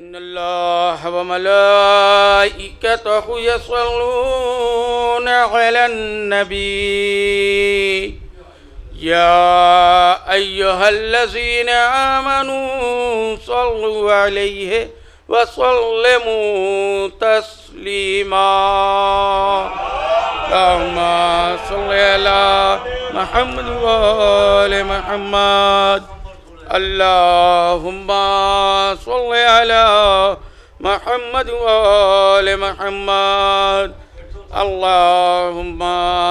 إن الله وملائكته يصلون على النبي يا أيها الذين آمنوا صلوا عليه وسلموا تسليما اللهم صل على محمد وآل محمد اللهم صل على محمد وآل محمد اللهم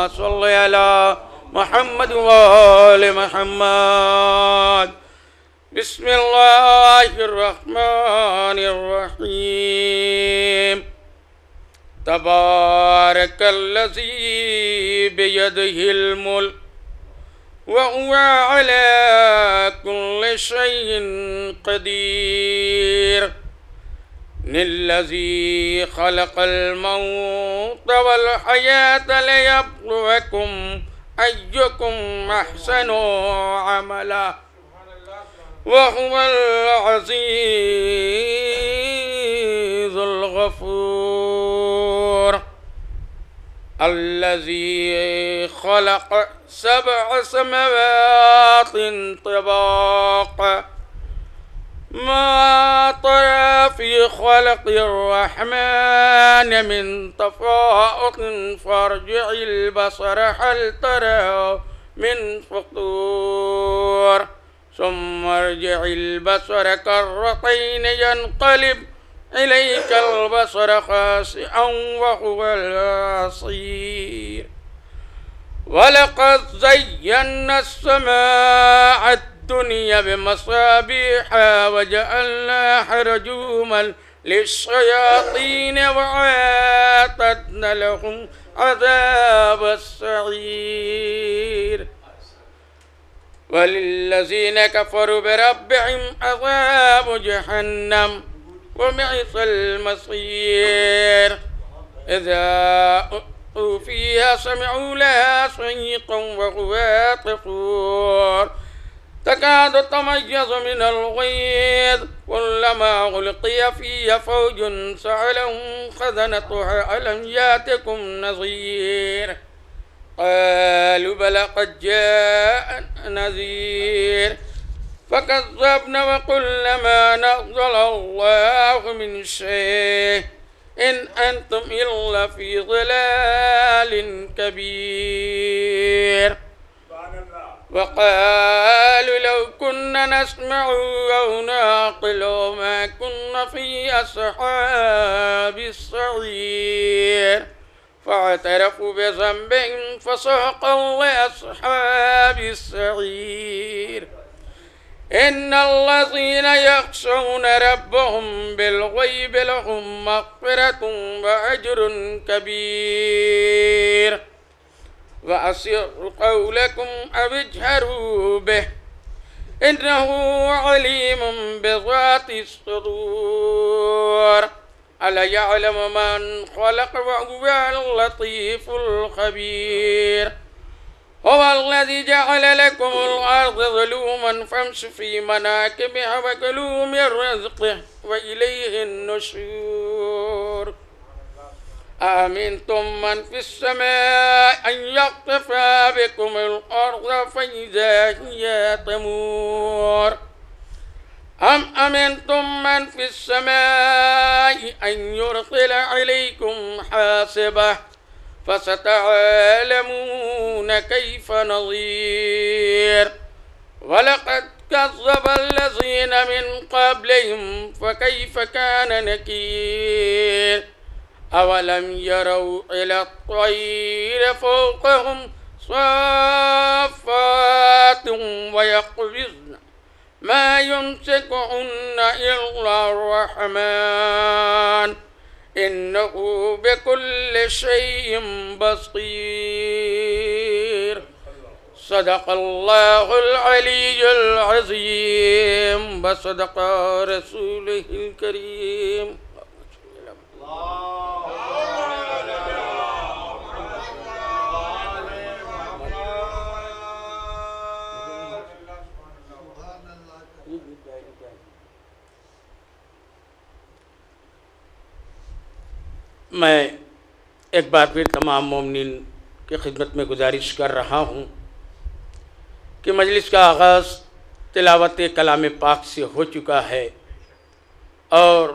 صل على محمد وآل محمد بسم الله الرحمن الرحيم تبارك الذي بيده الملك وهو على كل شيء قدير الذي خلق الموت والحياة ليبلوكم أيكم أحسن عملا وهو العزيز الغفور الذي خلق 7 سماوات طباقا ما ترى في خلق الرحمن من تفاؤت فارجع البصر هل ترى من فطور ثم ارجع البصر كرتين ينقلب إليك البصر خاسئا وهو البصير ولقد زينا السماء الدنيا بمصابيح وجعلناها رجوما للشياطين وأعتدنا لهم عذاب السعير وللذين كفروا بربهم عذاب جهنم وبئس المصير إذا ألقوا فيها سمعوا لها صيقا وهو طفور تكاد تميز من الغيظ كلما ألقي فيها فوج سألهم خزنتها ألم يأتكم نذير قالوا بلى قد جاء نذير فكذبنا وقلنا ما نزل الله من شيء إن أنتم إلا في ضلال كبير وقالوا لو كنا نسمع أو نعقل ما كنا في أصحاب السعير فاعترفوا بذنبهم فسحقا لأصحاب السعير إن الذين يخشون ربهم بالغيب لهم مغفرة وأجر كبير وأسروا قولكم أو اجهروا به إنه عليم بذات الصدور ألا يعلم من خلق وهو اللطيف الخبير هو الذي جعل لكم الأرض ظلوما فامشوا في مناكبها وكلوا من رزقه وإليه النشور أأمنتم من في السماء أن يخسف بكم الأرض فإذا هي تمور أم أمنتم من في السماء أن يرسل عليكم حاصبة فستعلمون كيف نظير ولقد كذب الذين من قبلهم فكيف كان نكير أولم يروا إلى الطير فوقهم صافات ويقبضن ما يمسكهن إلا الرحمن إنه بكل شيء بصير صدق الله العلي العظيم وصدق رسوله الكريم. میں ایک بار پھر تمام مومنین کی خدمت میں گزارش کر رہا ہوں کہ مجلس کا آغاز تلاوت کلام پاک سے ہو چکا ہے اور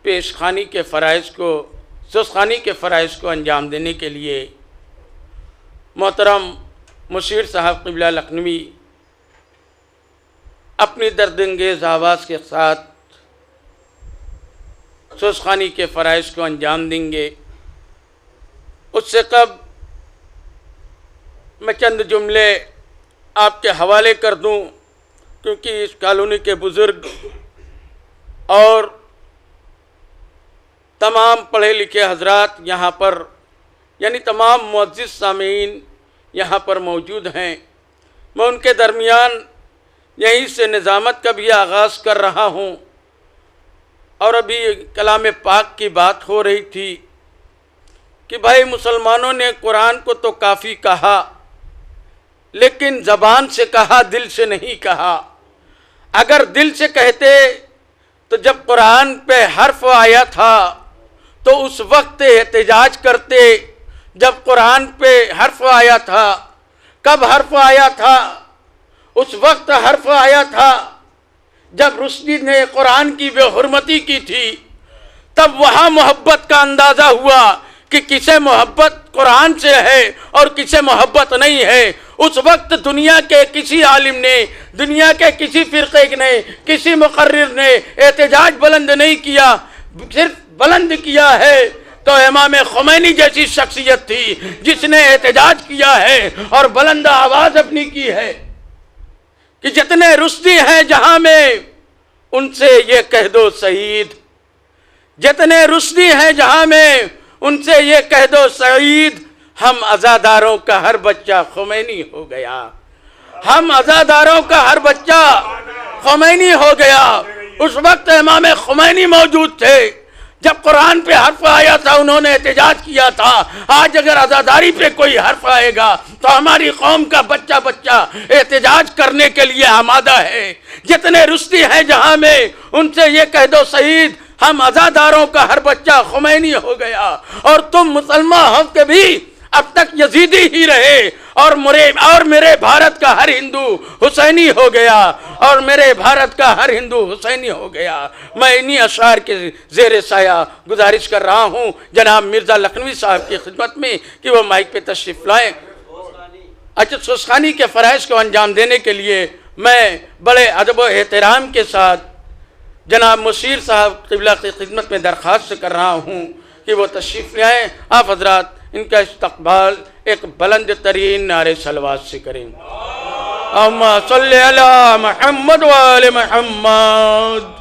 پیشخوانی کے فرائض کو سوزخوانی کے فرائض کو انجام دینے کے لیے محترم مشیر صاحب قبلہ لکھنوی اپنی دردانگیز آواز کے ساتھ سوزخوانی کے فرائض کو انجام دیں گے۔ اس سے قبل میں چند جملے آپ کے حوالے کر دوں، کیونکہ اس کالونی کے بزرگ اور تمام پڑھے لکھے حضرات یہاں پر یعنی تمام معزز سامعین یہاں پر موجود ہیں۔ میں ان کے درمیان یہیں سے نظامت کا بھی آغاز کر رہا ہوں، اور ابھی کلام پاک کی بات ہو رہی تھی کہ بھائی مسلمانوں نے قرآن کو تو کافی کہا، لیکن زبان سے کہا، دل سے نہیں کہا۔ اگر دل سے کہتے تو جب قرآن پہ حرف آیا تھا تو اس وقت احتجاج کرتے۔ جب قرآن پہ حرف آیا تھا، کب حرف آیا تھا؟ اس وقت حرف آیا تھا جب رشدی نے قرآن کی بے حرمتی کی تھی، تب وہاں محبت کا اندازہ ہوا کہ کسے محبت قرآن سے ہے اور کسے محبت نہیں ہے۔ اس وقت دنیا کے کسی عالم نے، دنیا کے کسی فرقے نے، کسی مقرر نے احتجاج بلند نہیں کیا، صرف بلند کیا ہے تو امام خمینی جیسی شخصیت تھی جس نے احتجاج کیا ہے اور بلند آواز اپنی کی ہے کہ جتنے رشدی ہیں جہاں میں ان سے یہ کہہ دو شہید، جتنے رشدی ہیں جہاں میں ان سے یہ کہہ دو شہید، ہم عزاداروں کا ہر بچہ خمینی ہو گیا، ہم عزاداروں کا ہر بچہ خمینی ہو گیا۔ اس وقت امام خمینی موجود تھے جب قرآن پہ حرف آیا تھا، انہوں نے احتجاج کیا تھا۔ آج اگر عزاداری پہ کوئی حرف آئے گا تو ہماری قوم کا بچہ بچہ احتجاج کرنے کے لیے آمادہ ہے۔ جتنے رشدی ہیں جہاں میں ان سے یہ کہہ دو شہید، ہم عزاداروں کا ہر بچہ خمینی ہو گیا، اور تم مسلمان ہو کے بھی اب تک یزیدی ہی رہے، اور میرے بھارت کا ہر ہندو حسینی ہو گیا، اور میرے بھارت کا ہر ہندو حسینی ہو گیا۔ میں انہی اشعار کے زیر سایہ گزارش کر رہا ہوں جناب مرزا لکھنوی صاحب کی خدمت میں کہ وہ مائک پہ تشریف لائیں۔ اچھا، سوزخوانی کے فرائض کو انجام دینے کے لیے میں بڑے ادب و احترام کے ساتھ جناب مشیر صاحب قبلہ کی خدمت میں درخواست کر رہا ہوں کہ وہ تشریف لائیں۔ آپ حضرات ان کا استقبال ایک بلند ترین نعرے صلوات سے کریں۔ اللہم صلی علی محمد و آل محمد۔